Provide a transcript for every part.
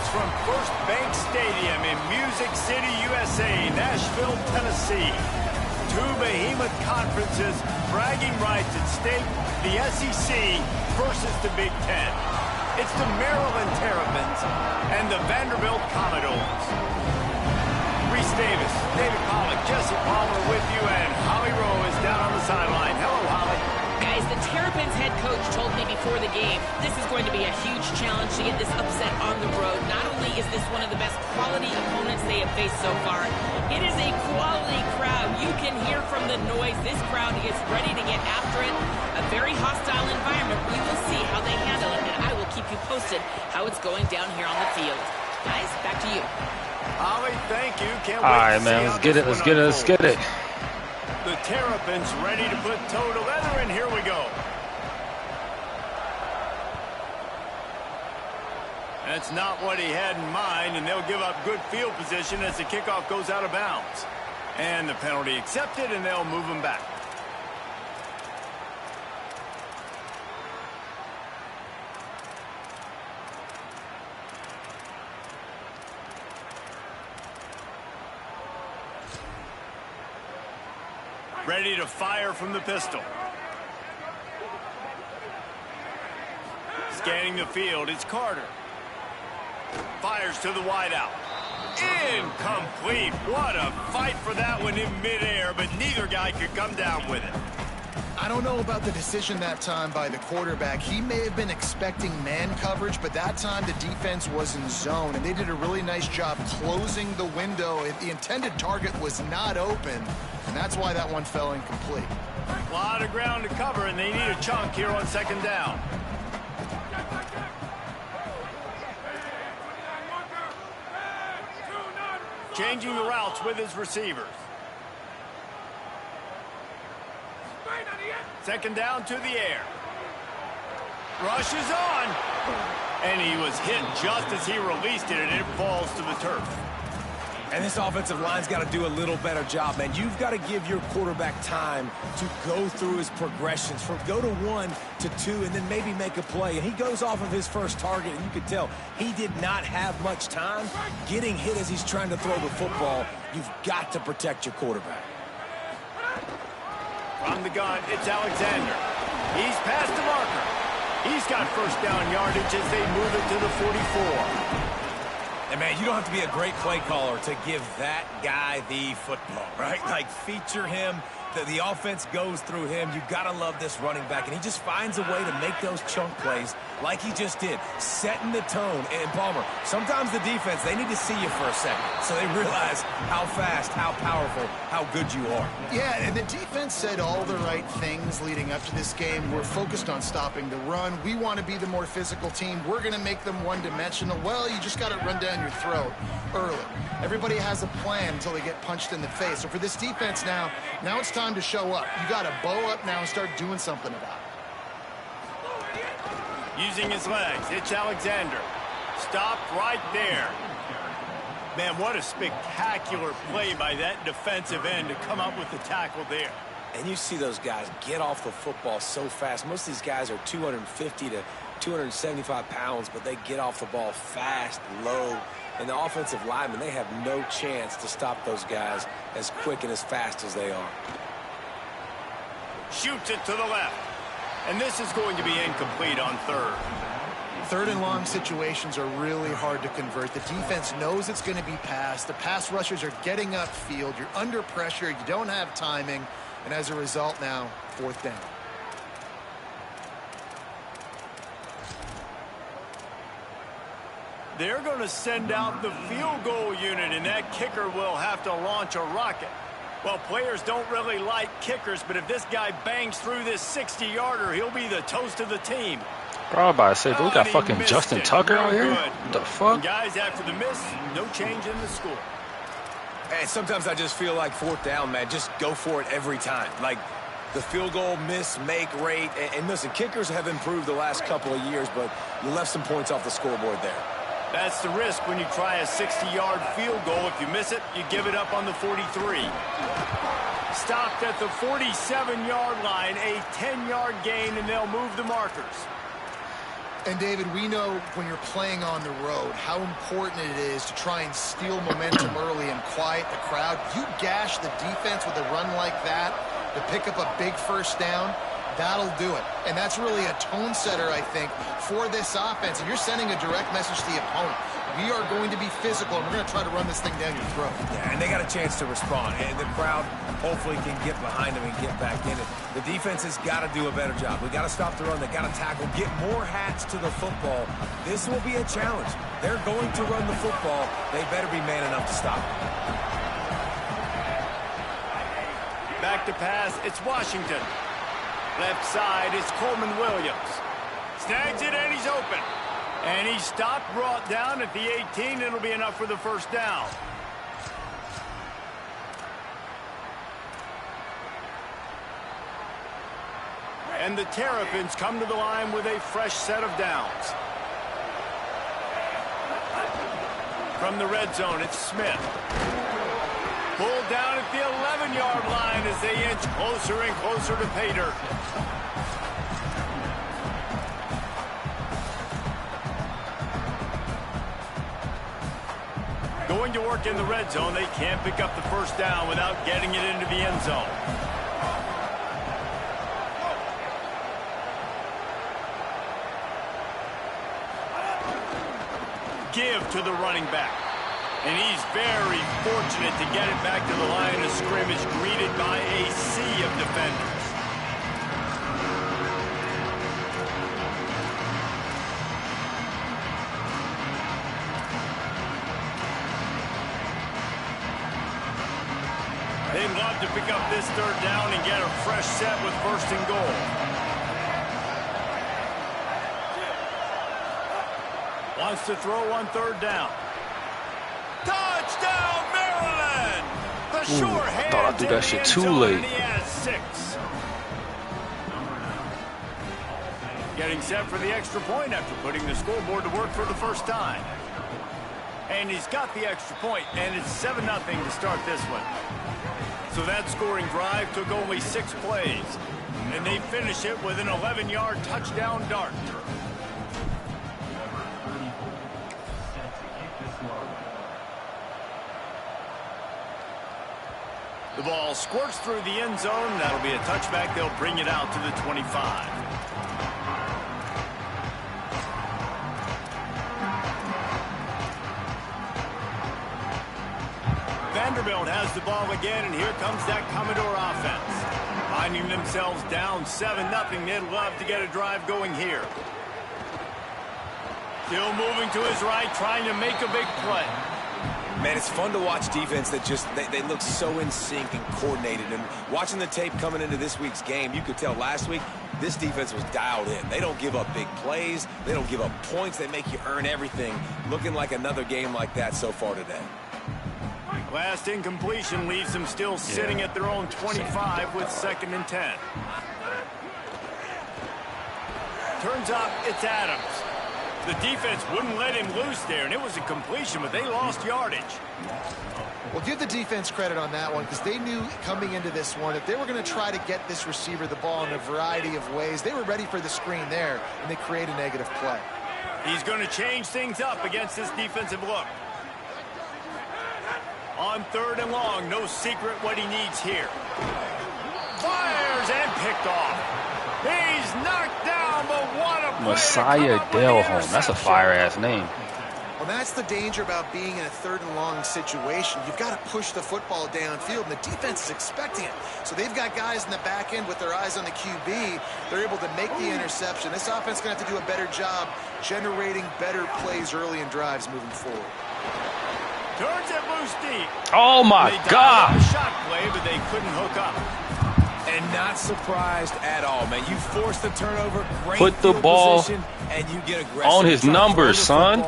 Sports from First Bank Stadium in Music City, USA, Nashville, Tennessee. Two behemoth conferences, bragging rights at stake, the SEC versus the Big Ten. It's the Maryland Terrapins and the Vanderbilt Commodores. Reese Davis, David Pollack, Jesse Palmer with you, and Holly Rowe is down on the sideline. Hello, Holly. Guys, the Terrapins head coach told me before the game this is going to be a huge challenge to get this upset on the road. Not only is this one of the best quality opponents they have faced so far, it is a quality crowd. You can hear from the noise. This crowd is ready to get after it. A very hostile environment. We will see how they handle it, and I will keep you posted how it's going down here on the field. Guys, back to you. Holly, thank you. Can't wait. All right, man. Let's get it. Let's get it. Let's get it. The Terrapins ready to put toe to leather, and here we go. That's not what he had in mind, and they'll give up good field position as the kickoff goes out of bounds. And the penalty accepted, and they'll move him back. Ready to fire from the pistol. Scanning the field, it's Carter. Fires to the wideout. Incomplete. What a fight for that one in midair, but neither guy could come down with it. I don't know about the decision that time by the quarterback. He may have been expecting man coverage, but that time the defense was in zone, and they did a really nice job closing the window. The intended target was not open, and that's why that one fell incomplete. A lot of ground to cover, and they need a chunk here on second down. Changing the routes with his receivers. Second down to the air. Rush is on. And he was hit just as he released it, and it falls to the turf. And this offensive line's got to do a little better job, man. You've got to give your quarterback time to go through his progressions, from go to 1 to 2, and then maybe make a play. And he goes off of his first target, and you could tell he did not have much time getting hit as he's trying to throw the football. You've got to protect your quarterback. From the gun, it's Alexander. He's past the marker. He's got first down yardage as they move it to the 44. And, man, you don't have to be a great play caller to give that guy the football, right? Like, feature him. The offense goes through him. You've got to love this running back. And he just finds a way to make those chunk plays like he just did, setting the tone. And, Palmer, sometimes the defense, they need to see you for a second so they realize how fast, how powerful, how good you are. Yeah, and the defense said all the right things leading up to this game. We're focused on stopping the run. We want to be the more physical team. We're going to make them one-dimensional. Well, you just got to run down your throat early. Everybody has a plan until they get punched in the face. So for this defense now it's time to show up. You got to bow up now and start doing something about it. Using his legs, it's Alexander. Stopped right there. Man, what a spectacular play by that defensive end to come up with the tackle there. And you see those guys get off the football so fast. Most of these guys are 250 to 275 pounds, but they get off the ball fast, low. And the offensive linemen, they have no chance to stop those guys as quick and as fast as they are. Shoots it to the left. And this is going to be incomplete on third. Third and long situations are really hard to convert. The defense knows it's going to be passed. The pass rushers are getting upfield. You're under pressure. You don't have timing. And as a result now, fourth down. They're going to send out the field goal unit, and that kicker will have to launch a rocket. Well, players don't really like kickers, but if this guy bangs through this 60-yarder, he'll be the toast of the team. Bro, I'm about to say, we got fucking Justin Tucker out here? What the fuck? And guys, after the miss, no change in the score. Hey, sometimes I just feel like fourth down, man. Just go for it every time. Like, the field goal miss, make rate. And listen, kickers have improved the last couple of years, but you left some points off the scoreboard there. That's the risk when you try a 60-yard field goal. If you miss it, you give it up on the 43. Stopped at the 47-yard line, a 10-yard gain, and they'll move the markers. And, David, we know when you're playing on the road how important it is to try and steal momentum early and quiet the crowd. You gash the defense with a run like that to pick up a big first down, that'll do it. And that's really a tone setter, I think, for this offense. And you're sending a direct message to the opponent. We are going to be physical, and we're going to try to run this thing down your throat. Yeah, and they got a chance to respond. And the crowd hopefully can get behind them and get back in it. The defense has got to do a better job. We got to stop the run. They got to tackle, get more hats to the football. This will be a challenge. They're going to run the football. They better be man enough to stop it. Back to pass, it's Washington. Left side is Coleman Williams. Snags it, and he's open. And he's stopped, brought down at the 18. It'll be enough for the first down. And the Terrapins come to the line with a fresh set of downs. From the red zone, it's Smith. Pulled down at the 11-yard line as they inch closer and closer to pay dirt. Going to work in the red zone, they can't pick up the first down without getting it into the end zone. Give to the running back. And he's very fortunate to get it back to the line of scrimmage, greeted by a sea of defenders. They'd love to pick up this third down and get a fresh set with first and goal. Wants to throw on third down. Touchdown, Maryland! The sure hand. Thought I threw that shit too late. He has 6. Getting set for the extra point after putting the scoreboard to work for the first time. And he's got the extra point, and it's 7-0 to start this one. So that scoring drive took only 6 plays. And they finish it with an 11-yard touchdown dart. The ball squirts through the end zone. That'll be a touchback. They'll bring it out to the 25. Vanderbilt has the ball again, and here comes that Commodore offense. Finding themselves down 7-0. They'd love to get a drive going here. Still moving to his right, trying to make a big play. Man, it's fun to watch defense that just, they look so in sync and coordinated. And watching the tape coming into this week's game, you could tell last week this defense was dialed in. They don't give up big plays. They don't give up points. They make you earn everything. Looking like another game like that so far today. Last incompletion leaves them still sitting at their own 25 with 2nd and 10. Turns out it's Adams. The defense wouldn't let him loose there, and it was a completion, but they lost yardage. Well, give the defense credit on that one, because they knew coming into this one that they were going to try to get this receiver the ball in a variety of ways. They were ready for the screen there, and they create a negative play. He's going to change things up against this defensive look. On 3rd and long, no secret what he needs here. Fires and picked off. He's knocked down, but what a play. Messiah Delholm. That's a fire-ass name. Well, that's the danger about being in a 3rd and long situation. You've got to push the football downfield, and the defense is expecting it. So they've got guys in the back end with their eyes on the QB. They're able to make the interception. This offense is going to have to do a better job generating better plays early in drives moving forward. Turns it loose deep. Oh, my God. Shot play, but they couldn't hook up. And not surprised at all, man. You force the turnover, great put the ball and you get aggressive on his numbers, son.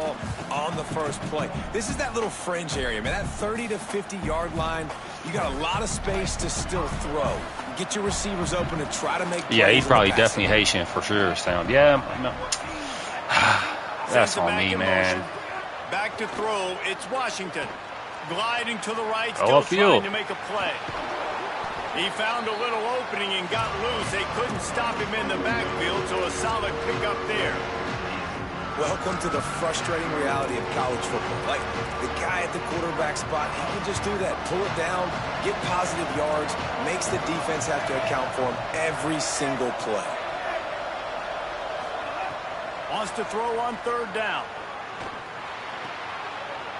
On the first play. This is that little fringe area, man. That 30 to 50-yard line, you got a lot of space to still throw. Get your receivers open and try to make plays. Yeah, he's probably definitely Haitian for sure, Sam. Yeah, no. That's on me, man. Back to throw, it's Washington. Gliding to the right, still trying to make a play. He found a little opening and got loose. They couldn't stop him in the backfield, so a solid pickup there. Welcome to the frustrating reality of college football. Like, the guy at the quarterback spot, he can just do that. Pull it down, get positive yards, makes the defense have to account for him every single play. Wants to throw on third down.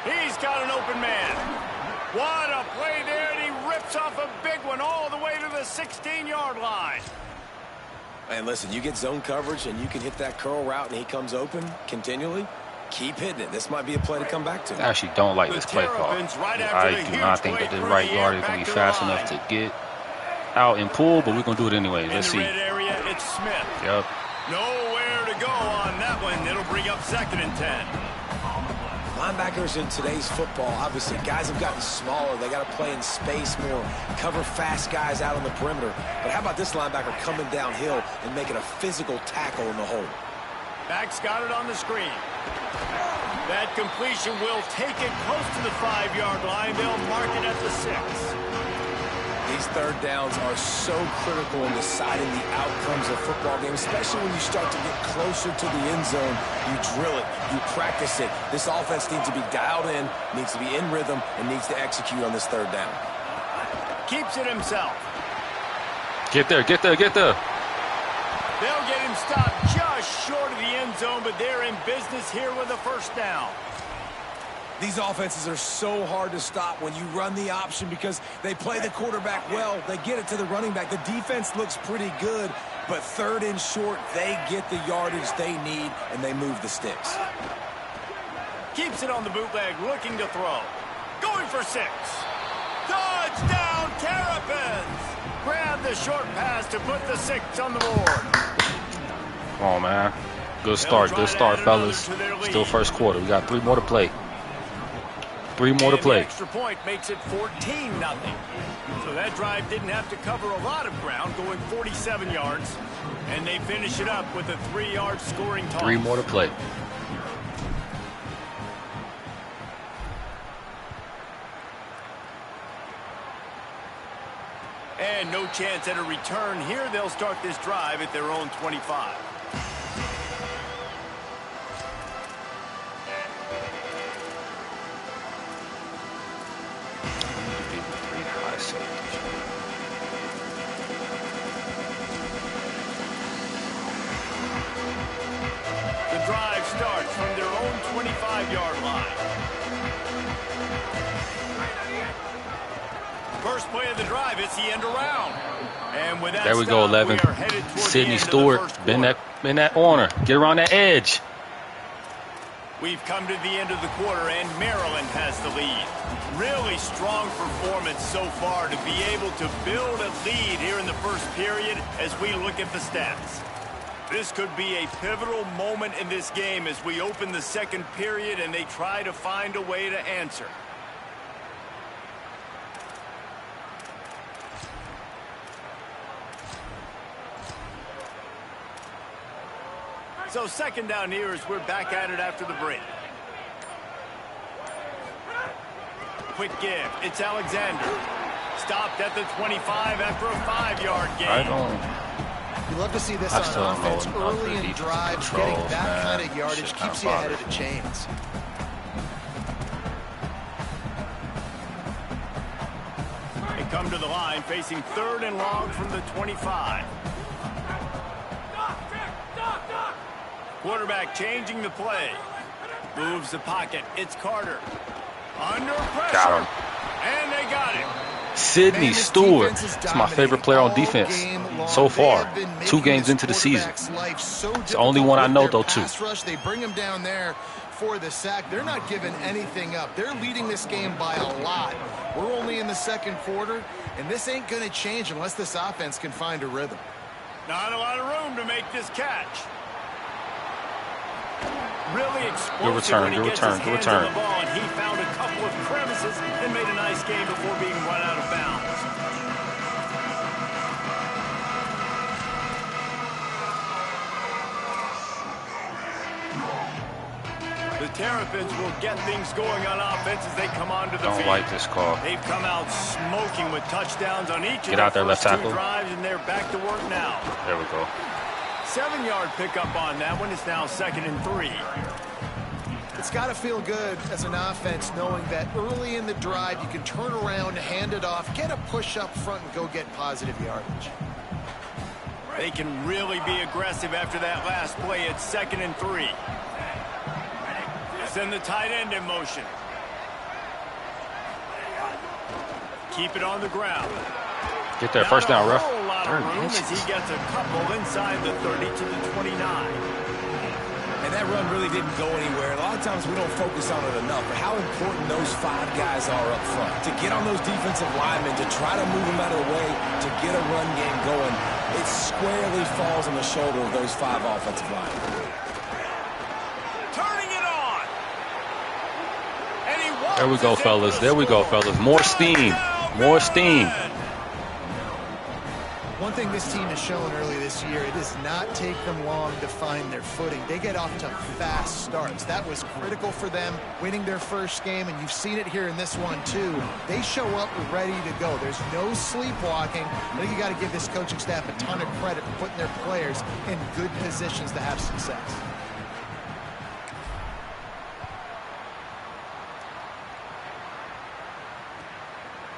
He's got an open man. What a play there, and he rips off a big one all the way to the 16-yard line. And listen, you get zone coverage and you can hit that curl route and he comes open continually. Keep hitting it. This might be a play to come back to. I actually don't like this play call. I do not think that the right guard is going to be fast enough to get out and pull, but we're going to do it anyway. Let's see. Area, it's Smith. Yep. Nowhere to go on that one. It'll bring up 2nd and 10. Linebackers in today's football, obviously, guys have gotten smaller. They got to play in space more, cover fast guys out on the perimeter. But how about this linebacker coming downhill and making a physical tackle in the hole? Back's got it on the screen. That completion will take it close to the 5-yard line. They'll mark it at the 6. These third downs are so critical in deciding the outcomes of football games, especially when you start to get closer to the end zone. You drill it, you practice it. This offense needs to be dialed in, needs to be in rhythm, and needs to execute on this third down. Keeps it himself. Get there, get there, get there. They'll get him stopped just short of the end zone, but they're in business here with a first down. These offenses are so hard to stop when you run the option because they play the quarterback well. They get it to the running back. The defense looks pretty good, but 3rd and short, they get the yardage they need, and they move the sticks. Keeps it on the bootleg, looking to throw. Going for 6. Touchdown, Terrapins! Grab the short pass to put the 6 on the board. Come on, man. Good start, fellas. Still first quarter. We got 3 more to play. 3 more to play. The extra point makes it 14-0. So that drive didn't have to cover a lot of ground, going 47 yards. And they finish it up with a 3-yard scoring toss. 3 more to play. And no chance at a return here. They'll start this drive at their own 25. The drive starts from their own 25-yard line. First play of the drive, it's the end around. And with that there we go, 11. Sidney Stewart, bend that corner. Get around that edge. We've come to the end of the quarter, and Maryland has the lead. Really strong performance so far to be able to build a lead here in the first period as we look at the stats. This could be a pivotal moment in this game as we open the second period and they try to find a way to answer. So 2nd down here as we're back at it after the break. Quick give. It's Alexander. Stopped at the 25 after a 5-yard gain. You love to see this on offense early in drives. Getting that kind of yardage keeps you ahead of the chains. They come to the line facing 3rd and long from the 25. Quarterback changing the play. Moves the pocket. It's Carter. Under pressure. Got him. And they got him. Sidney Stewart. It's my favorite player on defense so far. 2 games into the season. It's the only one I know, though, too. They bring him down there for the sack. They're not giving anything up. They're leading this game by a lot. We're only in the 2nd quarter, and this ain't going to change unless this offense can find a rhythm. Not a lot of room to make this catch. Really explosive when he gets his hands on the ball, and he found a couple of crevices and made a nice game before being run out of bounds. The Terrapins will get things going on offense as they come onto the field. Don't like this call. They've come out smoking with touchdowns on each of their first 2 drives, and they're back to work now. There we go. 7-yard pickup on that one. It's now 2nd and 3. It's got to feel good as an offense knowing that early in the drive you can turn around, hand it off, get a push up front, and go get positive yardage. They can really be aggressive after that last play. It's 2nd and 3. Send the tight end in motion. Keep it on the ground. Get that first down, ref. A whole lot of room as he gets a couple inside the 30 to the 29. And that run really didn't go anywhere. A lot of times we don't focus on it enough, but how important those 5 guys are up front. To get on those defensive linemen, to try to move them out of the way, to get a run game going, it squarely falls on the shoulder of those 5 offensive linemen. Turning it on. And he There we go, fellas. There we go, fellas. More steam. More steam. One thing this team has shown early this year, it does not take them long to find their footing. They get off to fast starts. That was critical for them winning their first game, and you've seen it here in this one too. They show up ready to go. There's no sleepwalking. I think you got to give this coaching staff a ton of credit for putting their players in good positions to have success.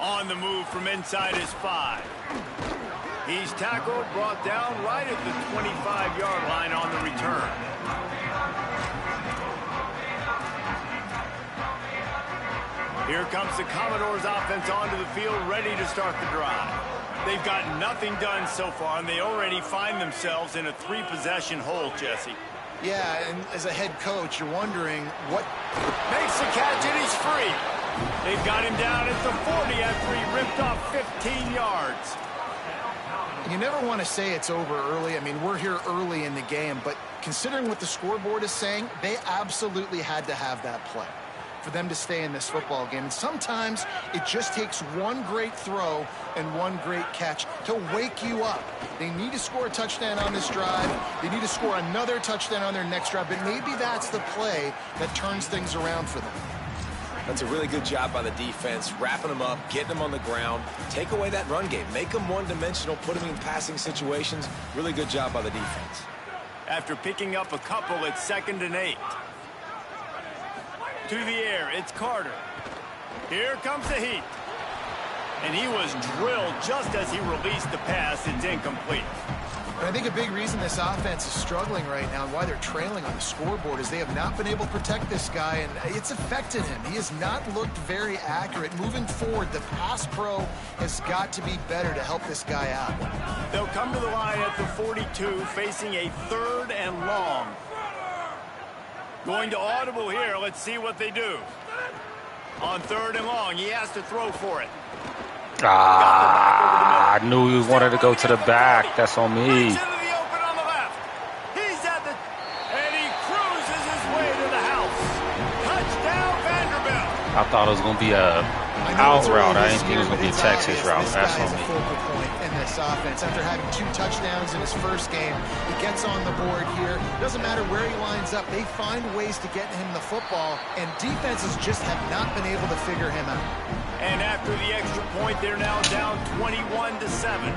On the move from inside his 5. He's tackled, brought down right at the 25-yard line on the return. Here comes the Commodores offense onto the field, ready to start the drive. They've got nothing done so far, and they already find themselves in a 3-possession hole, Jesse. Yeah, and as a head coach, you're wondering what... Makes the catch, and he's free. They've got him down at the 40 after he ripped off 15 yards. You never want to say it's over early. I mean, we're here early in the game, but considering what the scoreboard is saying, they absolutely had to have that play for them to stay in this football game. And sometimes it just takes one great throw and one great catch to wake you up. They need to score a touchdown on this drive. They need to score another touchdown on their next drive, but maybe that's the play that turns things around for them. That's a really good job by the defense, wrapping them up, getting them on the ground. Take away that run game. Make them one-dimensional, put them in passing situations. Really good job by the defense. After picking up a couple, it's 2nd and 8. To the air, it's Carter. Here comes the heat. And he was drilled just as he released the pass. It's incomplete. And I think a big reason this offense is struggling right now and why they're trailing on the scoreboard is they have not been able to protect this guy, and it's affected him. He has not looked very accurate. Moving forward, the pass pro has got to be better to help this guy out. They'll come to the line at the 42, facing a 3rd and long. Going to audible here. Let's see what they do. On 3rd and long, he has to throw for it. I knew he wanted to go to the back. That's on me. Into the open on the left. He's at the... And he cruises his way to the house. Touchdown, Vanderbilt. I thought it was going to be a out route. I didn't think it was going to be a Texas route. That's on me. Focal point in this offense. After having 2 touchdowns in his first game, he gets on the board here. Doesn't matter where he lines up. They find ways to get him the football, and defenses just have not been able to figure him out. And after the extra point, they're now down 21-7.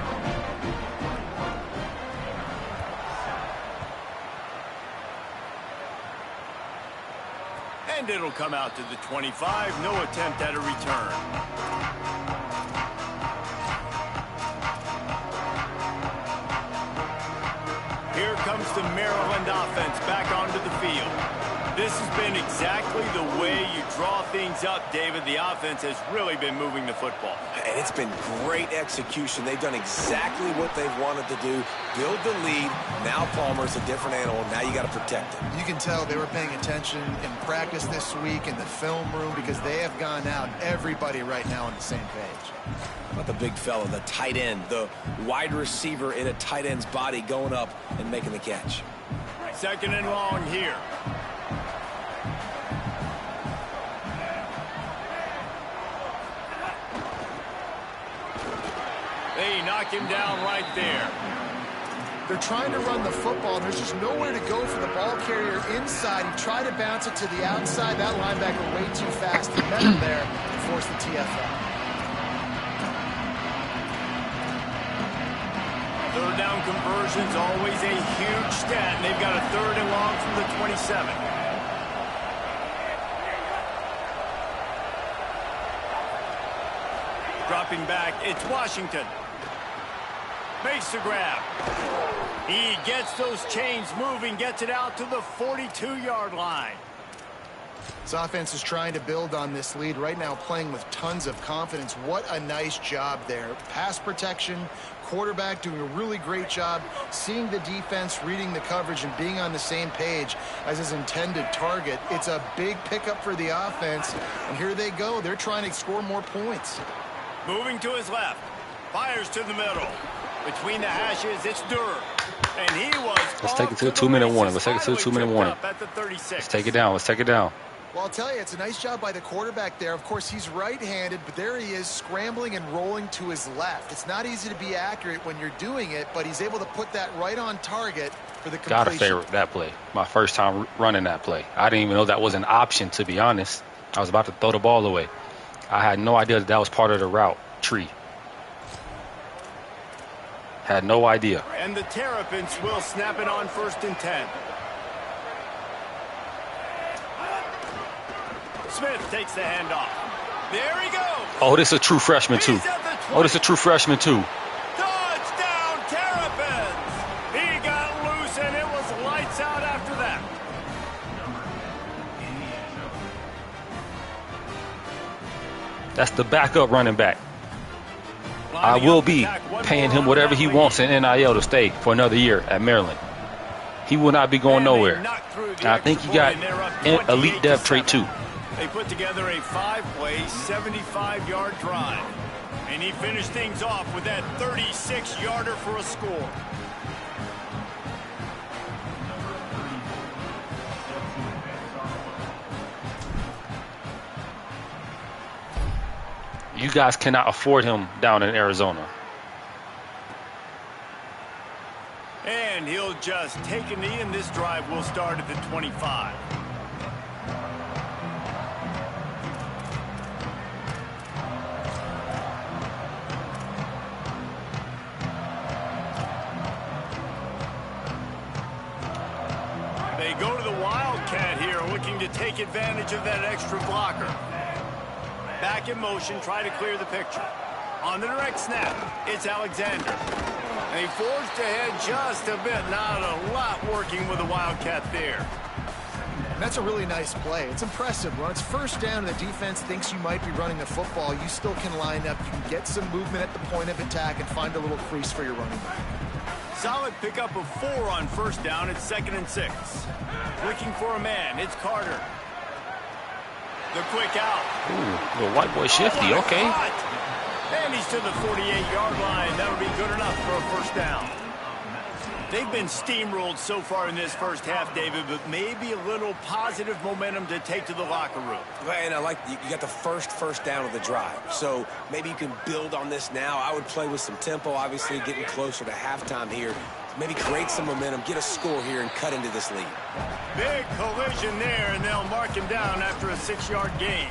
And it'll come out to the 25. No attempt at a return. Here comes the Maryland offense back onto the field. This has been exactly the way you draw things up, David. The offense has really been moving the football. And it's been great execution. They've done exactly what they've wanted to do. Build the lead. Now Palmer's a different animal. Now you got to protect it. You can tell they were paying attention in practice this week in the film room because they have gone out, everybody right now on the same page. How about the big fella, the tight end, the wide receiver in a tight end's body going up and making the catch. 2nd and long here. They knock him down right there. They're trying to run the football. There's just nowhere to go for the ball carrier inside. He tried to bounce it to the outside. That linebacker way too fast. He met him there and forced the TFL. 3rd down conversion's always a huge stat, and they've got a 3rd and long from the 27. Dropping back, it's Washington. Makes the grab. He gets those chains moving, gets it out to the 42-yard line. This offense is trying to build on this lead right now, playing with tons of confidence. What a nice job there. Pass protection, quarterback doing a really great job, seeing the defense, reading the coverage, and being on the same page as his intended target. It's a big pickup for the offense, and here they go. They're trying to score more points. Moving to his left. Fires to the middle. Between the hashes, it's Durr. And he was Let's take it to a 2-minute warning. Let's take it to a 2-minute warning. Let's take it down. Let's take it down. Well, I'll tell you, it's a nice job by the quarterback there. Of course, he's right-handed, but there he is scrambling and rolling to his left. It's not easy to be accurate when you're doing it, but he's able to put that right on target for the completion. Gotta favorite that play. My first time running that play. I didn't even know that was an option, to be honest. I was about to throw the ball away. I had no idea that was part of the route tree. Had no idea. And the Terrapins will snap it on 1st and 10. Smith takes the handoff. There he goes. Oh, this is a true freshman, too. Oh, this is a true freshman, too. Touchdown, Terrapins. He got loose, and it was lights out after that. That's the backup running back. I will be paying him whatever he wants in NIL to stay for another year at Maryland. He will not be going nowhere. And I think he got an elite depth trait, too. They put together a 5-play, 75-yard drive. And he finished things off with that 36-yarder for a score. You guys cannot afford him down in Arizona. And he'll just take a knee, and this drive will start at the 25. They go to the Wildcat here, looking to take advantage of that extra blocker. Back in motion, try to clear the picture. On the direct snap, it's Alexander. They forged ahead just a bit. Not a lot working with the Wildcat there. And that's a really nice play. It's impressive. When it's 1st down and the defense thinks you might be running the football, you still can line up. You can get some movement at the point of attack and find a little crease for your running back. Solid pickup of 4 on 1st down. It's 2nd and 6. Looking for a man. It's Carter. The quick out. Ooh, little white boy shifty. Okay. And he's to the 48-yard line. That'll be good enough for a 1st down. They've been steamrolled so far in this first half, David, but maybe a little positive momentum to take to the locker room. And I like you got the first down of the drive. So maybe you can build on this now. I would play with some tempo, obviously getting closer to halftime here. Maybe create some momentum, get a score here, and cut into this lead. Big collision there, and they'll mark him down after a 6-yard gain.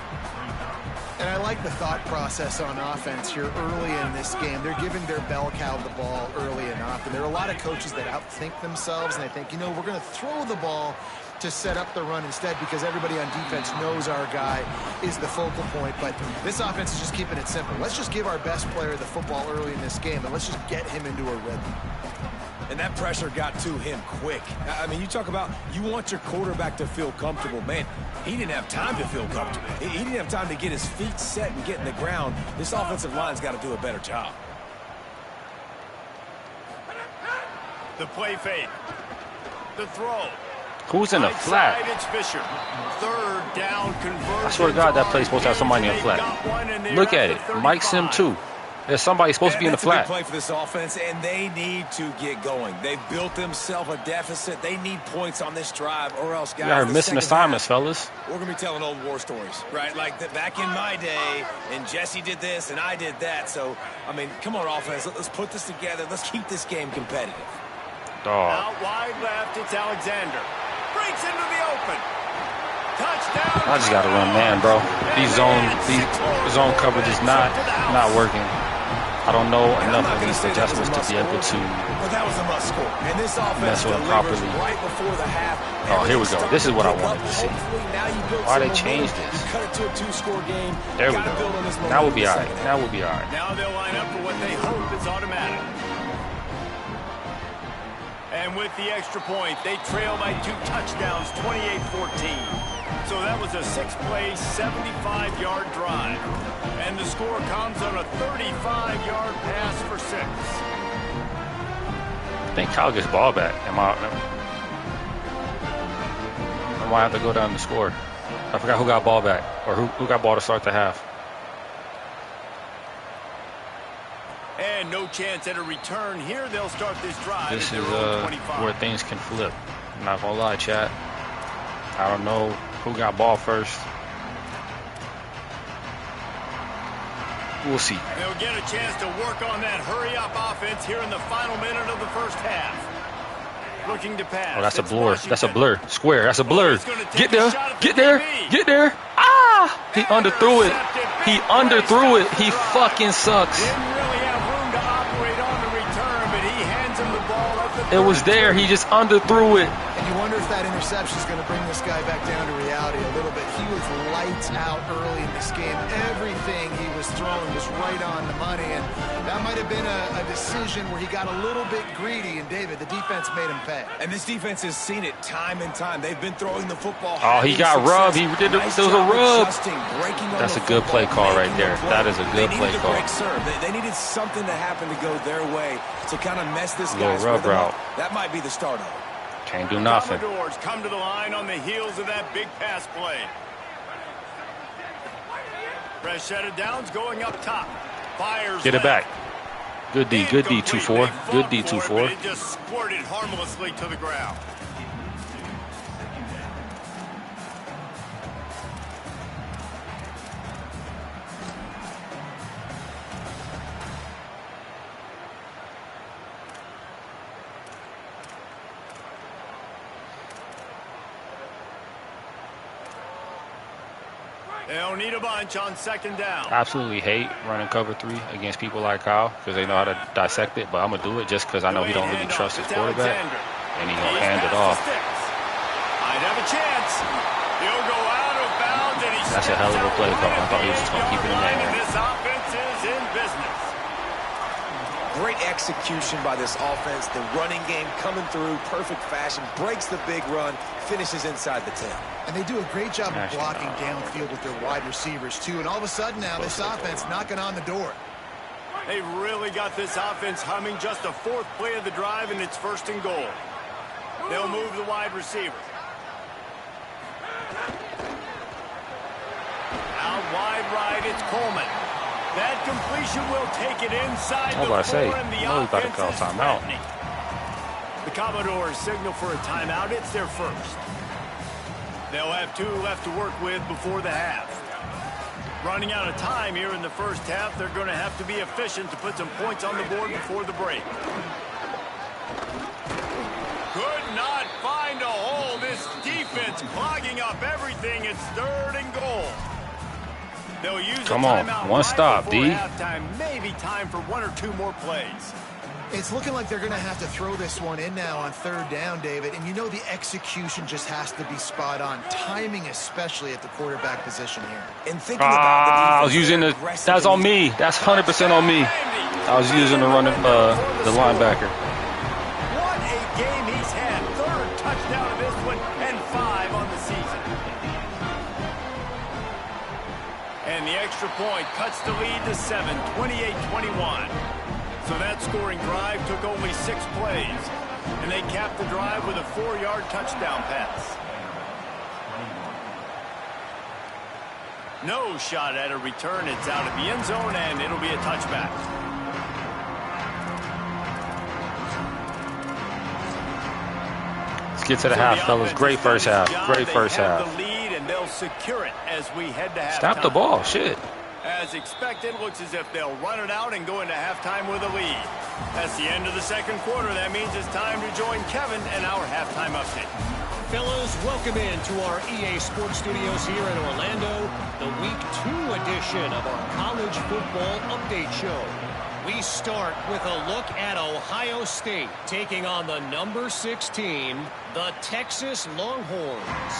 And I like the thought process on offense here early in this game. They're giving their bell cow the ball early and often. There are a lot of coaches that outthink themselves, and they think, you know, we're going to throw the ball to set up the run instead because everybody on defense knows our guy is the focal point. But this offense is just keeping it simple. Let's just give our best player the football early in this game, and let's just get him into a rhythm. And that pressure got to him quick. I mean, you talk about you want your quarterback to feel comfortable. Man, he didn't have time to feel comfortable. He didn't have time to get his feet set and get in the ground. This offensive line's got to do a better job. The play fake. The throw. Who's in the flat? It's Fisher. 3rd down conversion. I swear to God, that play's supposed to have somebody in the flat. Look at it. Mike Sim, too. There's somebody supposed to be in the flat. That's a big play for this offense, and they need to get going. They've built themselves a deficit. They need points on this drive, or else, guys, you are missing assignments, fellas. We're going to be telling old war stories, right? Like back in my day, and Jesse did this, and I did that. So, I mean, come on, offense. Let's put this together. Let's keep this game competitive. Dog. Out wide left, it's Alexander. Breaks into the open. Touchdown. I just got to run man, bro. These zone coverage is not working. I don't know And enough I'm not of going to these say that was a adjustments to must be able score, to but that was a must score. And this offense mess with them delivers properly. right before the half. Oh, here we Everything's go. This is starting what I pick wanted up. to see. Hopefully now you build Why some they momentum. changed this? You cut it to a two-score game. There we Gotta go. build on this Now we'll momentum be in the all right. second Now half. we'll be all right. Now they'll line up for what they hope is automatic. And with the extra point, they trail by 2 touchdowns, 28-14. So that was a 6-play, 75-yard drive. And the score comes on a 35-yard pass for 6. I think Kyle gets ball back. I might have to go down and score. I forgot who got ball back, or who got ball to start the half. And no chance at a return here. They'll start this drive. This at is their own 25. where things can flip. I'm not gonna lie, chat. I don't know who got ball first. We'll see. They'll get a chance to work on that hurry-up offense here in the final minute of the first half. Looking to pass. Oh, that's a It's blur. Washington. That's a blur. Square. That's a blur. he's gonna Get take a there. shot at the Get there. DB. Get there. Ah! He underthrew it. He underthrew it. He fucking sucks. Didn't really have room to operate on the return, but he hands him the ball at the It was 32. there. He just underthrew it. And you wonder if that interception is going to bring this guy back down to reality a little bit. He was lights out early in this game. Everything he was throwing was right on the money, and that might have been a decision where he got a little bit greedy, and David, the defense made him pay. And this defense has seen it time and time. They've been throwing the football. Oh, he got rubbed. He did. There was a rub. That's a good play call right there. That is a good play call. They needed something to happen to go their way to kind of mess this Little guy's rub rhythm route. up. That might be the start of it. Can't do nothing. Commodores come to the line on the heels of that big pass play. Fresh set of downs going up top. Fires Get it back. Good D. Good D. Incomplete. 2-4. They Good fought D. for it, 2-4. but it just squirted harmlessly to the ground. They'll need a bunch on second down. Absolutely hate running cover 3 against people like Kyle because they know how to dissect it, but I'm going to do it just because I know he don't really trust his quarterback, and he's going to hand it off. Might have a chance. He'll go out of bounds, and he That's a hell of a play call. I thought he was just going to keep it in there. This offense is in business. Great execution by this offense. The running game coming through, perfect fashion, breaks the big run, finishes inside the 10. And they do a great job of blocking downfield with their wide receivers, too. And all of a sudden now, this offense knocking on the door. They really got this offense humming. Just a 4th play of the drive, and it's 1st and goal. They'll move the wide receiver. Out wide right, it's Coleman. That completion will take it inside the 4, and the offense is threatening. The Commodores signal for a timeout. It's their first. They'll have 2 left to work with before the half. Running out of time here in the first half, they're going to have to be efficient to put some points on the board before the break. Could not find a hole. This defense clogging up everything. It's 3rd and goal. They'll use Come on, one stop, D. Halftime, maybe time for 1 or 2 more plays. It's looking like they're going to have to throw this one in now on 3rd down, David. And you know the execution just has to be spot on. Timing especially at the quarterback position here. And thinking about the defense, I was using the. That's on me. That's 100% on me. I was using the running the linebacker. What a game he's had. 3rd touchdown of this one and 5 on the season. And the extra point cuts the lead to 7, 28-21. So that scoring drive took only 6 plays. And they capped the drive with a 4-yard touchdown pass. No shot at a return. It's out of the end zone, and it'll be a touchback. Let's get to the half, fellas. Great first half. Great first half. The lead, and they'll secure it as we head to halftime. Stop the ball. Shit. As expected, looks as if they'll run it out and go into halftime with a lead. That's the end of the second quarter. That means it's time to join Kevin and our halftime update. Fellows, welcome in to our EA Sports Studios here in Orlando, the Week 2 edition of our College Football Update Show. We start with a look at Ohio State taking on the number 6 team, the Texas Longhorns.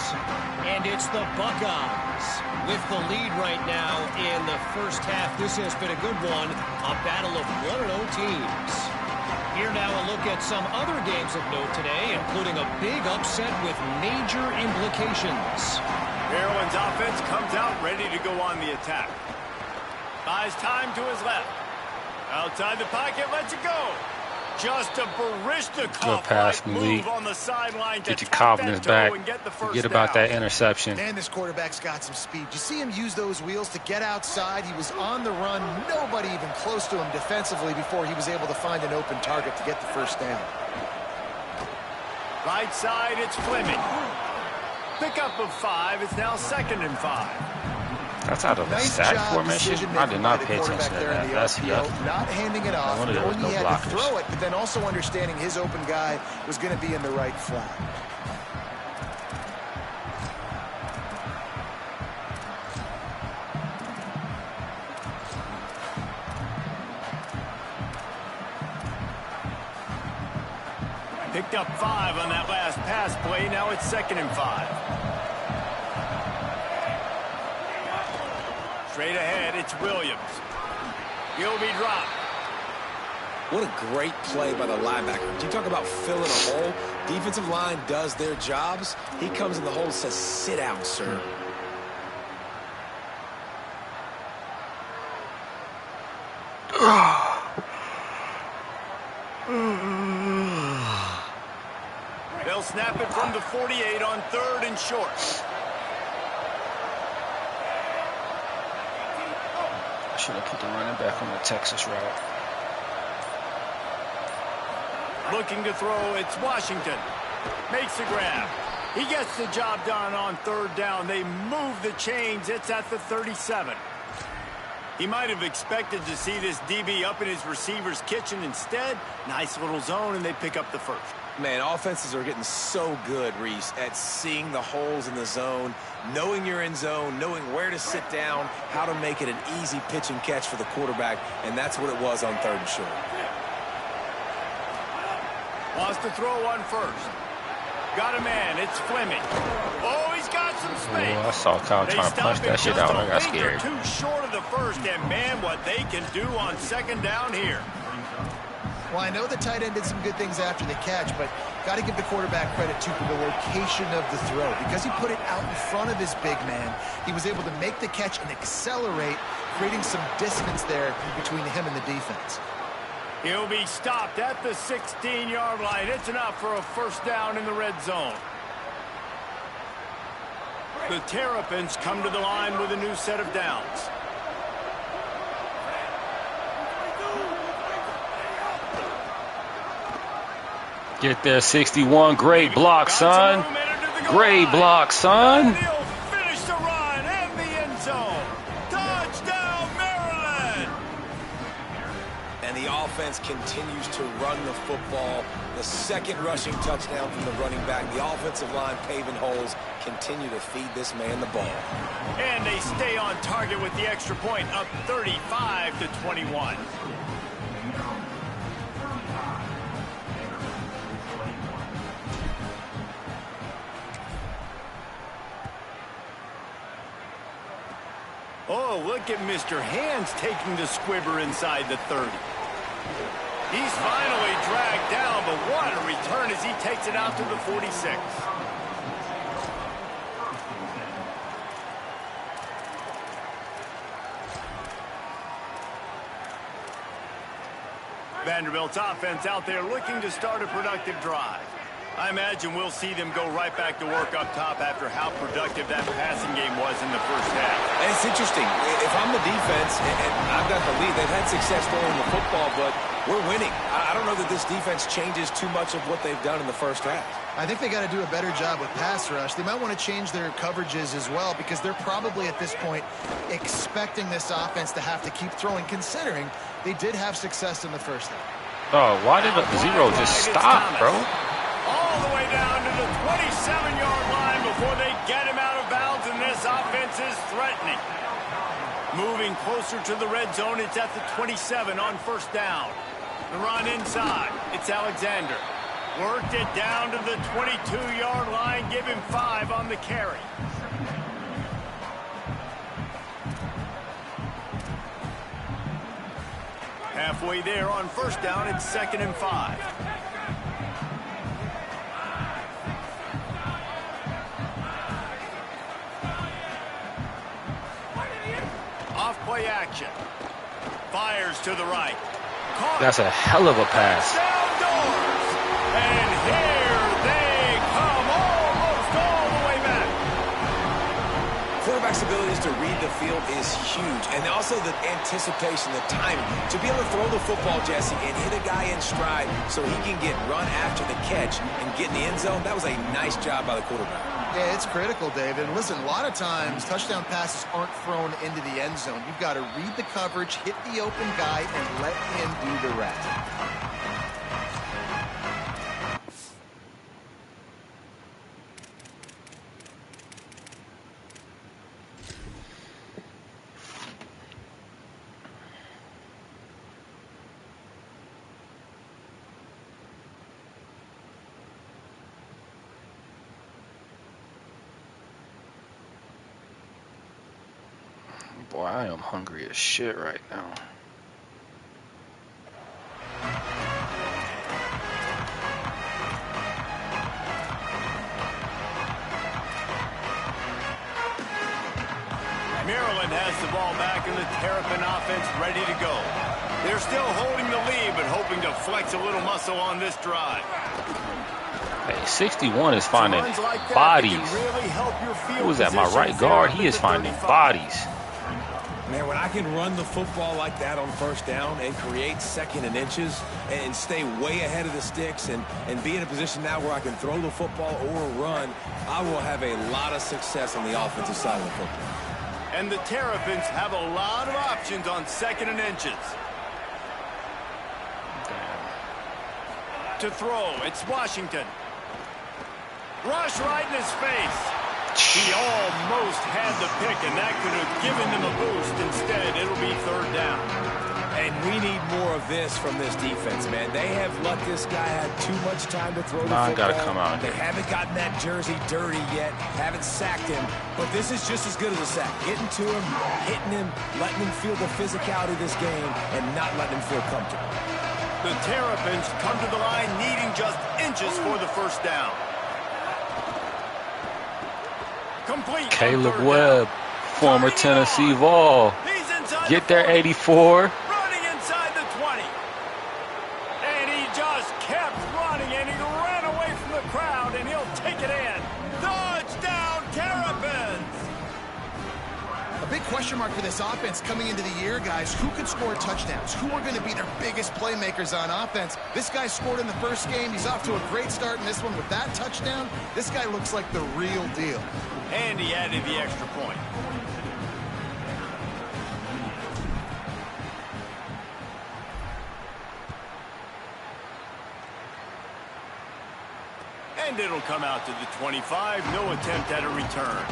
And it's the Buckeyes with the lead right now in the first half. This has been a good one, a battle of 1-0 teams. Here now a look at some other games of note today, including a big upset with major implications. Maryland's offense comes out ready to go on the attack. Buys time to his left. Outside the pocket, lets it go. Just a Barishnikov move on the sideline to get your confidence back. Forget about that interception. Man, this quarterback's got some speed. You see him use those wheels to get outside. He was on the run. Nobody even close to him defensively before he was able to find an open target to get the first down. Right side, it's Fleming. Pickup of 5. It's now 2nd and 5. That's out of the sack formation. I did not pay attention to that. That's yucky. Not handing it off, knowing he no had blockers. to throw it, but then also understanding his open guy was going to be in the right flat. Picked up 5 on that last pass play. Now it's 2nd and 5. Straight ahead, it's Williams. He'll be dropped. What a great play by the linebacker. You talk about filling a hole. Defensive line does their jobs. He comes in the hole and says, sit down, sir. They'll snap it from the 48 on 3rd and short. Should have put the running back on the Texas route. Looking to throw, it's Washington. Makes the grab. He gets the job done on 3rd down. They move the chains. It's at the 37. He might have expected to see this DB up in his receiver's kitchen. Instead, nice little zone, and they pick up the first. Man, offenses are getting so good, Reese, at seeing the holes in the zone, knowing you're in zone, knowing where to sit down, how to make it an easy pitch and catch for the quarterback, and that's what it was on 3rd and short. Wants to throw on 1st. Got a man. It's Fleming. Oh, he's got some space. Oh, I saw Kyle trying to punch that shit out. I got scared. Too short of the 1st, and man, what they can do on 2nd down here. Well, I know the tight end did some good things after the catch, but got to give the quarterback credit, too, for the location of the throw. Because he put it out in front of his big man, he was able to make the catch and accelerate, creating some distance there between him and the defense. He'll be stopped at the 16-yard line. It's enough for a 1st down in the red zone. The Terrapins come to the line with a new set of downs. Get there, 61. Great block, son. Great block, son. He'll finish the run and the end zone. Touchdown, Maryland. And the offense continues to run the football. The 2nd rushing touchdown from the running back. The offensive line paving holes. Continue to feed this man the ball. And they stay on target with the extra point, up 35-21. Oh, look at Mr. Hands taking the squibber inside the 30. He's finally dragged down, but what a return as he takes it out to the 46. Vanderbilt's offense out there looking to start a productive drive. I imagine we'll see them go right back to work up top after how productive that passing game was in the first half. And it's interesting. If I'm the defense and I've got the lead, they've had success throwing the football, but we're winning. I don't know that this defense changes too much of what they've done in the first half. I think they got to do a better job with pass rush. They might want to change their coverages as well because they're probably at this point expecting this offense to have to keep throwing, considering they did have success in the first half. Oh, why did the zero just stop, bro? All the way down to the 27-yard line before they get him out of bounds, and this offense is threatening. Moving closer to the red zone, it's at the 27 on first down. The run inside, it's Alexander. Worked it down to the 22-yard line, give him 5 on the carry. Halfway there on first down, it's 2nd and 5. Off play action. Fires to the right. Caught. That's a hell of a pass. Downdoors. And here they come, almost all the way back. Quarterback's abilities to read the field is huge. And also the anticipation, the timing. To be able to throw the football, Jesse, and hit a guy in stride so he can get run after the catch and get in the end zone, that was a nice job by the quarterback. Yeah, it's critical, David. And listen, a lot of times touchdown passes aren't thrown into the end zone. You've got to read the coverage, hit the open guy, and let him do the rest. Boy, I am hungry as shit right now. Maryland has the ball back and the Terrapin offense ready to go. They're still holding the lead, but hoping to flex a little muscle on this drive. Hey, 61 is finding bodies. Who was at my right guard? He is finding bodies. Man, when I can run the football like that on first down and create 2nd and inches and stay way ahead of the sticks and be in a position now where I can throw the football or run, I will have a lot of success on the offensive side of the football. And the Terrapins have a lot of options on 2nd and inches. To throw, it's Washington. Rush right in his face. He almost had the pick, and that could have given them a boost. Instead, it'll be 3rd down. And we need more of this from this defense, man. They have let this guy have too much time to throw the football. Gotta come out. They haven't gotten that jersey dirty yet, haven't sacked him. But this is just as good as a sack. Getting to him, hitting him, letting him feel the physicality of this game, and not letting him feel comfortable. The Terrapins come to the line needing just inches for the first down. Complete. Caleb Webb, former Tennessee Vol. Get there, 84. Running inside the 20. And he just kept running, and he ran away from the crowd, and he'll take it in. Touchdown, Terrapins! A big question mark for this offense coming into the year, guys. Who could score touchdowns? Who are going to be their biggest playmakers on offense? This guy scored in the first game. He's off to a great start in this one with that touchdown. This guy looks like the real deal. And he added the extra point. And it'll come out to the 25. No attempt at a return.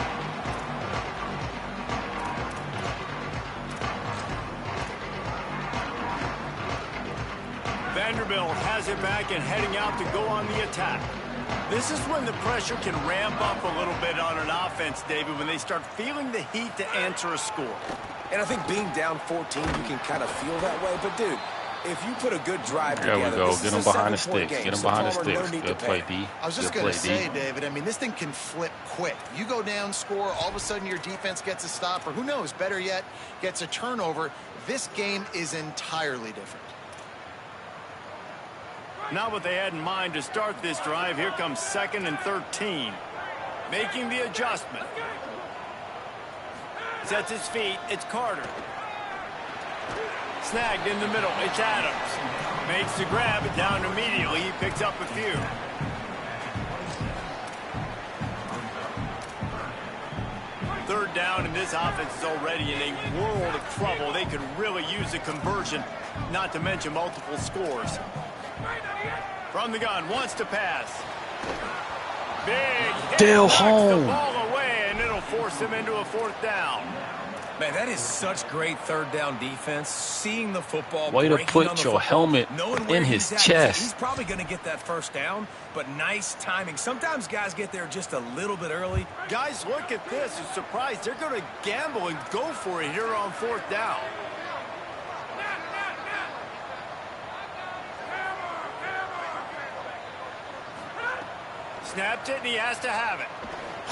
Vanderbilt has it back and heading out to go on the attack. This is when the pressure can ramp up a little bit on an offense, David, when they start feeling the heat to answer a score. And I think being down 14, you can kind of feel that way. But, dude, if you put a good drive together, there we go. Get them behind the sticks. Get them behind the sticks. Good play, D. I was just going to say, David, I mean, this thing can flip quick. You go down, score, all of a sudden your defense gets a stop, or who knows, better yet, gets a turnover. This game is entirely different. Not what they had in mind to start this drive. Here comes 2nd and 13. Making the adjustment. Sets his feet. It's Carter. Snagged in the middle. It's Adams. Makes the grab. It down immediately. He picks up a few. Third down, and this offense is already in a world of trouble. They could really use a conversion, not to mention multiple scores. From the gun, wants to pass. Big hit, Dale home. The ball away, and it'll force him into a 4th down. Man, that is such great third down defense. Seeing the football. Way to put your helmet in his chest. He's probably going to get that first down, but nice timing. Sometimes guys get there just a little bit early. Guys, look at this. I'm surprised they're going to gamble and go for it here on 4th down. Snapped it, and he has to have it.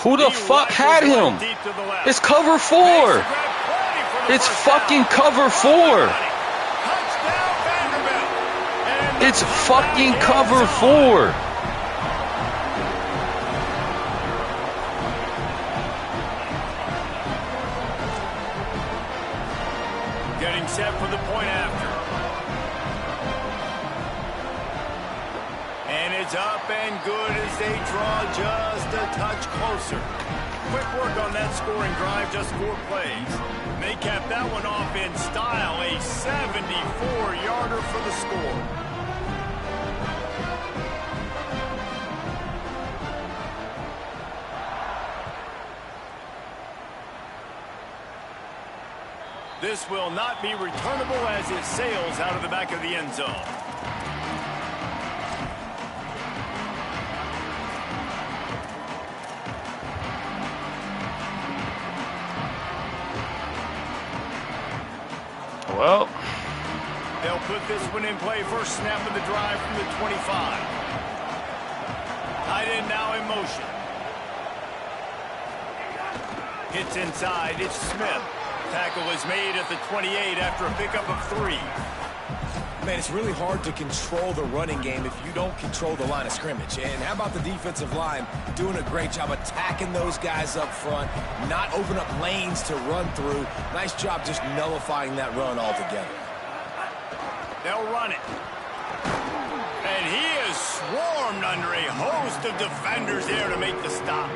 Who the fuck had him? It's cover 4. It's fucking cover 4. It's fucking cover 4. Getting set for the point after. And it's up and good as they draw just a touch closer. Quick work on that scoring drive, just 4 plays. They capped that one off in style, a 74-yarder for the score. This will not be returnable as it sails out of the back of the end zone. Well, they'll put this one in play. First snap of the drive from the 25. Tight end now in motion. Hits inside. It's Smith. Tackle is made at the 28 after a pickup of 3. Man, it's really hard to control the running game if you don't control the line of scrimmage. And how about the defensive line doing a great job attacking those guys up front, not open up lanes to run through. Nice job just nullifying that run altogether. They'll run it. And he is swarmed under a host of defenders there to make the stop.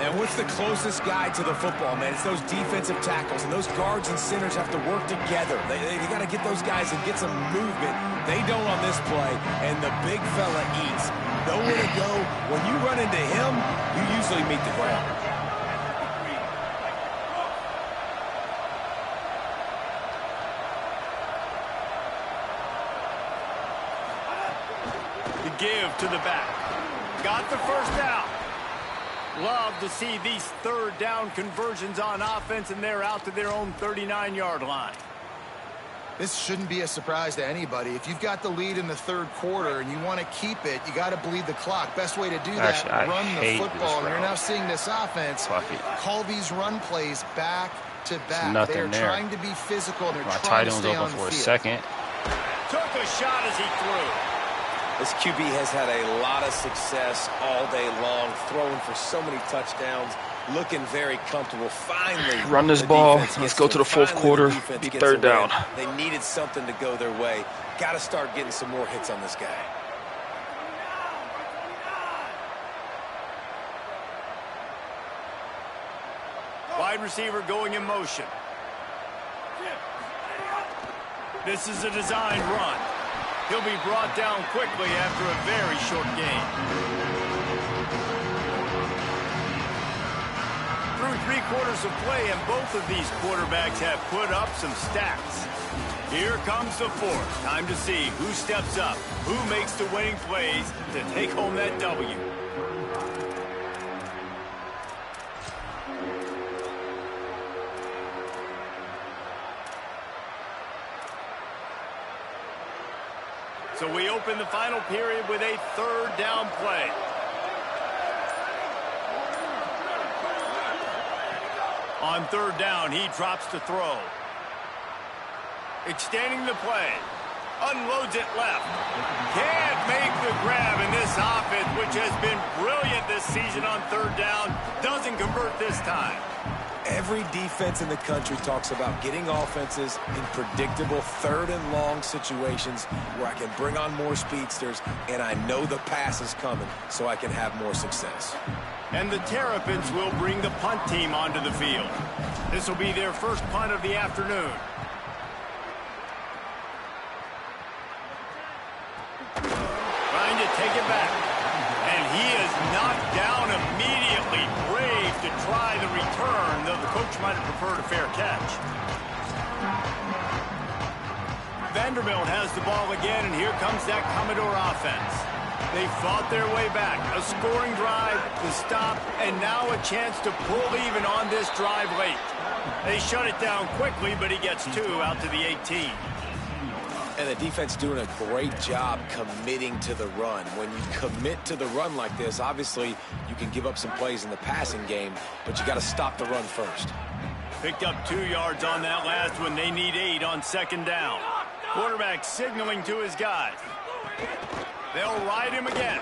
And what's the closest guy to the football, man? It's those defensive tackles, and those guards and centers have to work together. They got to get those guys and get some movement. They don't on this play, and the big fella eats. Nowhere to go. When you run into him, you usually meet the ground. The give to the back. Got the first down. Love to see these third down conversions on offense, and they're out to their own 39-yard line. This shouldn't be a surprise to anybody. If you've got the lead in the third quarter and you want to keep it, you got to bleed the clock. Best way to do that, run the football. And you're now seeing this offense call these run plays back to back. They're trying to be physical, and they're trying to stay on the field. For a second. Took a shot as he threw. This QB has had a lot of success all day long, throwing for so many touchdowns, looking very comfortable. Finally, run this ball. Let's go to the fourth quarter. Be third down. They needed something to go their way. Got to start getting some more hits on this guy. Wide receiver going in motion. This is a designed run. He'll be brought down quickly after a very short game. Through 3 quarters of play, and both of these quarterbacks have put up some stats. Here comes the fourth. Time to see who steps up, who makes the winning plays to take home that W. So we open the final period with a third down play. On third down, he drops to throw. Extending the play. Unloads it left. Can't make the grab in this offense, which has been brilliant this season on third down. Doesn't convert this time. Every defense in the country talks about getting offenses in predictable third and long situations where I can bring on more speedsters and I know the pass is coming so I can have more success. And the Terrapins will bring the punt team onto the field. This will be their first punt of the afternoon. Trying to take it back. And he is knocked down immediately. Brave to try the return, though the coach might have preferred a fair catch. Vanderbilt has the ball again, and here comes that Commodore offense. They fought their way back. A scoring drive, the stop, and now a chance to pull even on this drive late. They shut it down quickly, but he gets 2 out to the 18. And the defense doing a great job committing to the run. When you commit to the run like this, obviously you can give up some plays in the passing game, but you got to stop the run first. Picked up 2 yards on that last one. They need 8 on second down. Quarterback signaling to his guys. They'll ride him again.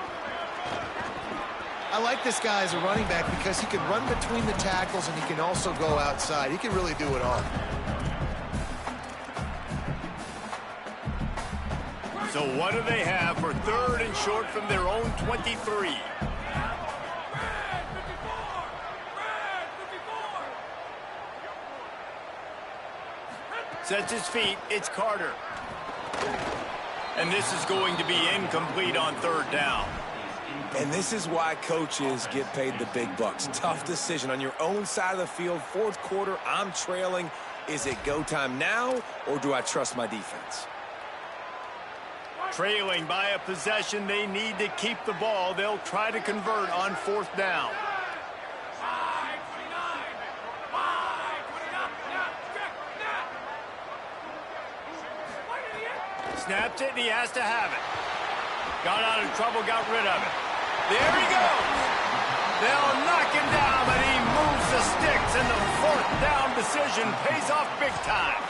I like this guy as a running back because he can run between the tackles and he can also go outside. He can really do it all. So what do they have for 3rd and short from their own 23? Sets his feet. It's Carter. And this is going to be incomplete on 3rd down. And this is why coaches get paid the big bucks. Tough decision on your own side of the field. 4th quarter, I'm trailing. Is it go time now, or do I trust my defense? Trailing by a possession, they need to keep the ball. They'll try to convert on 4th down. Snapped it, and he has to have it. Got out of trouble, got rid of it. There he goes. They'll knock him down, but he moves the sticks, and the 4th down decision pays off big time.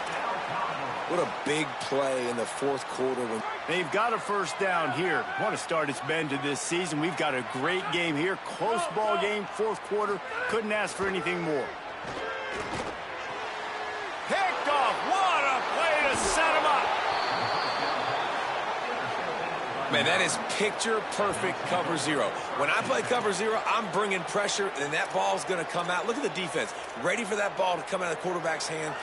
What a big play in the 4th quarter. They've got a 1st down here. What a start it's been to this season. We've got a great game here. Close ball game, 4th quarter. Couldn't ask for anything more. Picked off. What a play to set him up. Man, that is picture-perfect cover 0. When I play cover 0, I'm bringing pressure, and that ball's going to come out. Look at the defense. Ready for that ball to come out of the quarterback's hand.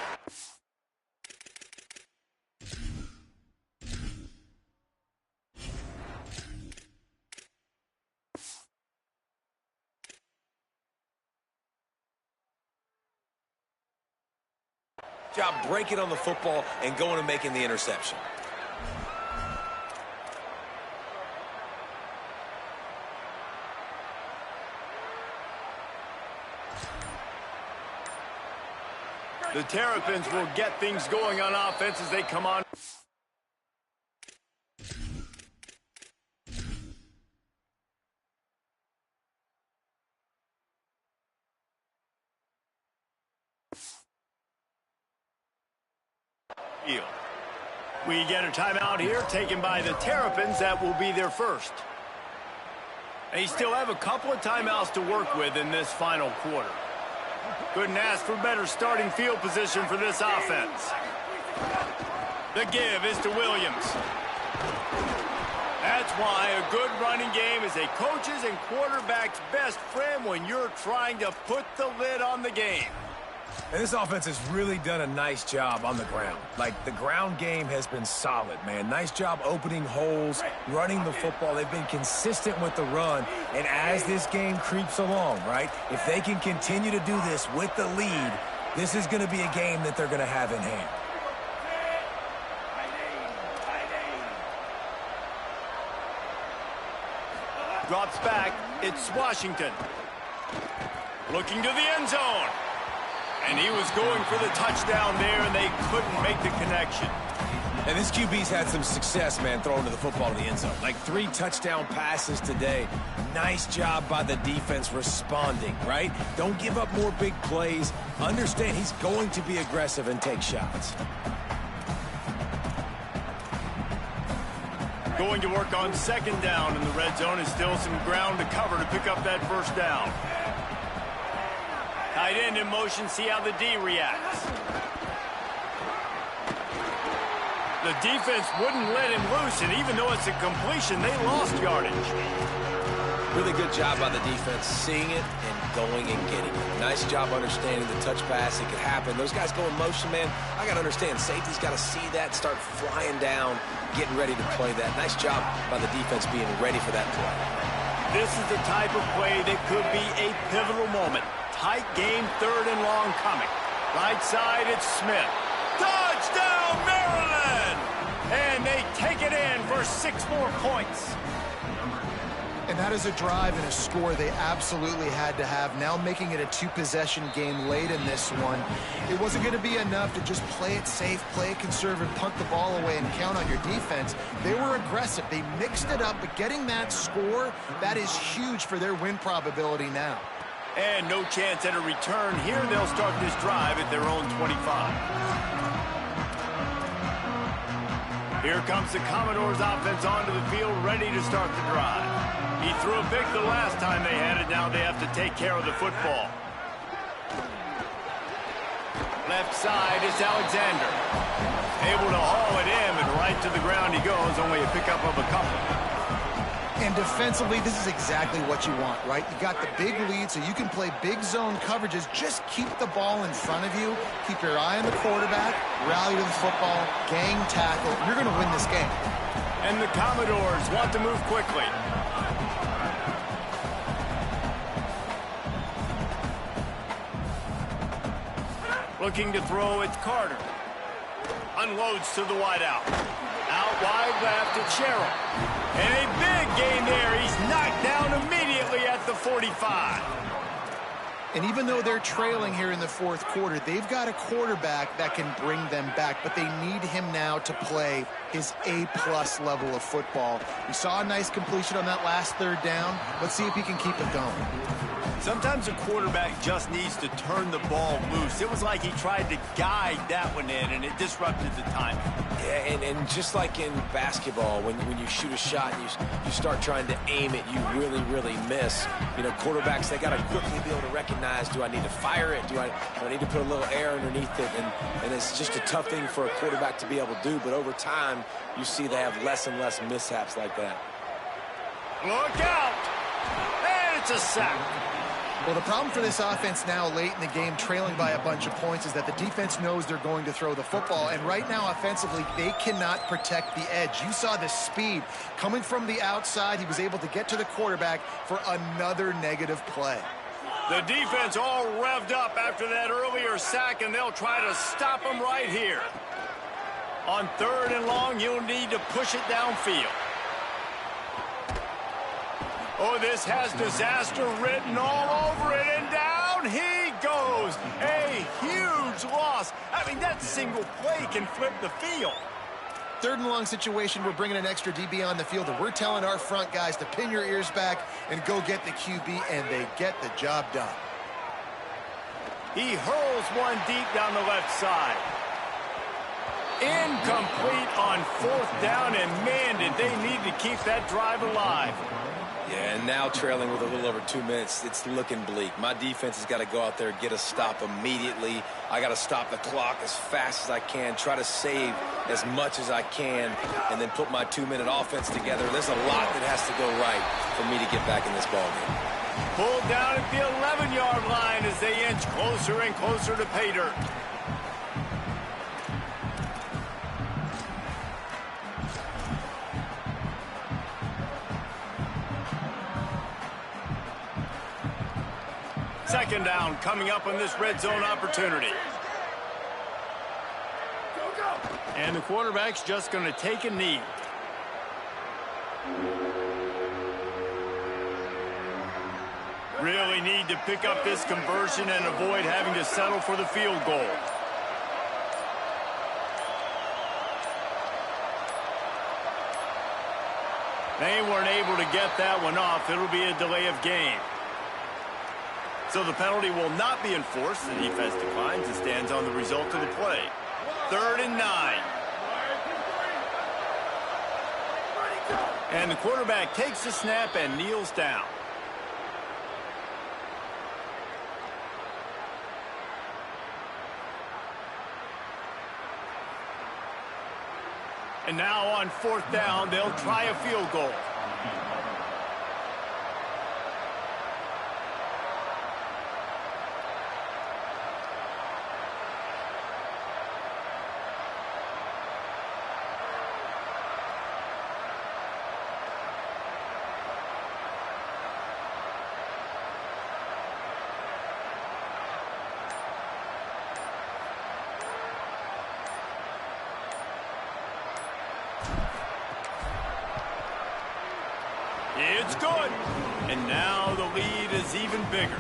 Job breaking on the football and going and making the interception. The Terrapins will get things going on offense as they come on. We get a timeout here taken by the Terrapins. That will be their first. They still have a couple of timeouts to work with in this final quarter. Couldn't ask for better starting field position for this offense. The give is to Williams. That's why a good running game is a coach's and quarterback's best friend when you're trying to put the lid on the game. And this offense has really done a nice job on the ground. Like, the ground game has been solid, man. Nice job opening holes, running the football. They've been consistent with the run. And as this game creeps along, right, if they can continue to do this with the lead, this is going to be a game that they're going to have in hand. Drops back. It's Washington. Looking to the end zone. And he was going for the touchdown there, and they couldn't make the connection. And this QB's had some success, man, throwing to the football in the end zone. Like 3 touchdown passes today. Nice job by the defense responding, right? Don't give up more big plays. Understand he's going to be aggressive and take shots. Going to work on second down in the red zone. Is still some ground to cover to pick up that 1st down. Tight end in motion, see how the D reacts. The defense wouldn't let him loose, and even though it's a completion, they lost yardage. Really good job by the defense, seeing it and going and getting it. Nice job understanding the touch pass. It could happen. Those guys go in motion, man. I got to understand, safety's got to see that, start flying down, getting ready to play that. Nice job by the defense being ready for that play. This is the type of play that could be a pivotal moment. Tight game, 3rd and long coming. Right side, it's Smith. Touchdown, Maryland! And they take it in for 6 more points. And that is a drive and a score they absolutely had to have. Now making it a 2-possession game late in this one. It wasn't going to be enough to just play it safe, play it conservative, punt the ball away, and count on your defense. They were aggressive. They mixed it up, but getting that score, that is huge for their win probability now. And no chance at a return here. They'll start this drive at their own 25. Here comes the Commodores offense onto the field, ready to start the drive. He threw a pick the last time they had it. Now they have to take care of the football. Left side is Alexander. Able to haul it in, and right to the ground he goes. Only a pickup of a couple. And defensively, this is exactly what you want, right? You got the big lead, so you can play big zone coverages. Just keep the ball in front of you. Keep your eye on the quarterback. Rally to the football. Gang tackle. You're going to win this game. And the Commodores want to move quickly. Looking to throw, it's Carter. Unloads to the wideout. Out wide left to Sherrill. And a big gain there. He's knocked down immediately at the 45. And even though they're trailing here in the 4th quarter, they've got a quarterback that can bring them back, but they need him now to play his A-plus level of football. We saw a nice completion on that last 3rd down. Let's see if he can keep it going. Sometimes a quarterback just needs to turn the ball loose. It was like he tried to guide that one in, and it disrupted the timing. Yeah, and just like in basketball, when you shoot a shot and you start trying to aim it, you really miss. You know, quarterbacks, they got to quickly be able to recognize, do I need to fire it? Do I need to put a little air underneath it? And it's just a tough thing for a quarterback to be able to do. But over time, you see they have less and less mishaps like that. Look out! And it's a sack. Well, the problem for this offense now late in the game, trailing by a bunch of points, is that the defense knows they're going to throw the football. And right now, offensively, they cannot protect the edge. You saw the speed coming from the outside. He was able to get to the quarterback for another negative play. The defense all revved up after that earlier sack, and they'll try to stop him right here. On 3rd and long, you'll need to push it downfield. Oh, this has disaster written all over it, and down he goes. A huge loss. I mean, that single play can flip the field. 3rd and long situation, we're bringing an extra DB on the field, and we're telling our front guys to pin your ears back and go get the QB, and they get the job done. He hurls one deep down the left side. Incomplete on 4th down, and man, did they need to keep that drive alive. Yeah, and now trailing with a little over 2 minutes, it's looking bleak. My defense has got to go out there and get a stop immediately. I got to stop the clock as fast as I can, try to save as much as I can, and then put my 2-minute offense together. There's a lot that has to go right for me to get back in this ballgame. Pulled down at the 11-yard line as they inch closer and closer to pay dirt. Second down coming up on this red zone opportunity. And the quarterback's just going to take a knee. Really need to pick up this conversion and avoid having to settle for the field goal. They weren't able to get that one off. It'll be a delay of game. So the penalty will not be enforced. The defense declines and stands on the result of the play. 3rd and 9. And the quarterback takes the snap and kneels down. And now on 4th down, they'll try a field goal. It's good. And now the lead is even bigger.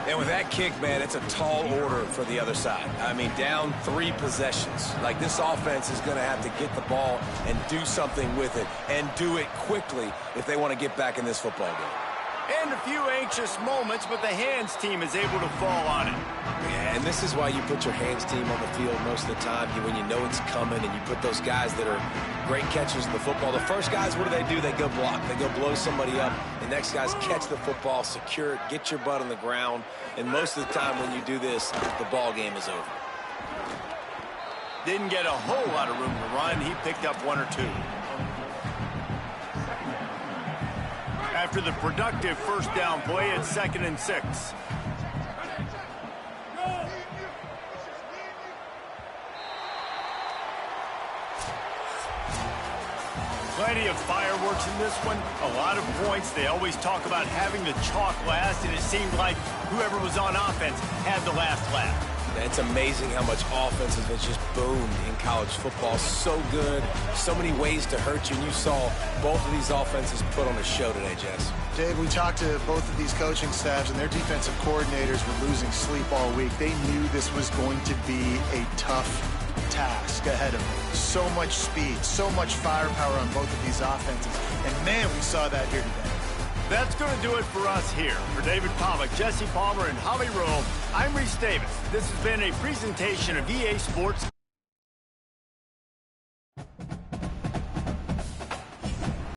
And with that kick, man, it's a tall order for the other side. I mean, down 3 possessions. Like, this offense is going to have to get the ball and do something with it, and do it quickly if they want to get back in this football game. And a few anxious moments, but the hands team is able to fall on it. Yeah, and this is why you put your hands team on the field most of the time, when you know it's coming, and you put those guys that are great catchers of the football. The first guys, what do? They go block. They go blow somebody up. The next guys catch the football, secure it, get your butt on the ground. And most of the time when you do this, the ball game is over. Didn't get a whole lot of room to run. He picked up 1 or 2. After the productive first down play, it's 2nd and 6. Plenty of fireworks in this one. A lot of points. They always talk about having the chalk last, and it seemed like whoever was on offense had the last laugh. It's amazing how much offense has just boomed in college football. So good, so many ways to hurt you, and you saw both of these offenses put on a show today, Jess. Dave, we talked to both of these coaching staffs, and their defensive coordinators were losing sleep all week. They knew this was going to be a tough task ahead of them. So much speed, so much firepower on both of these offenses, and man, we saw that here today. That's going to do it for us here. For David Pollack, Jesse Palmer, and Holly Rome, I'm Reese Davis. This has been a presentation of EA Sports.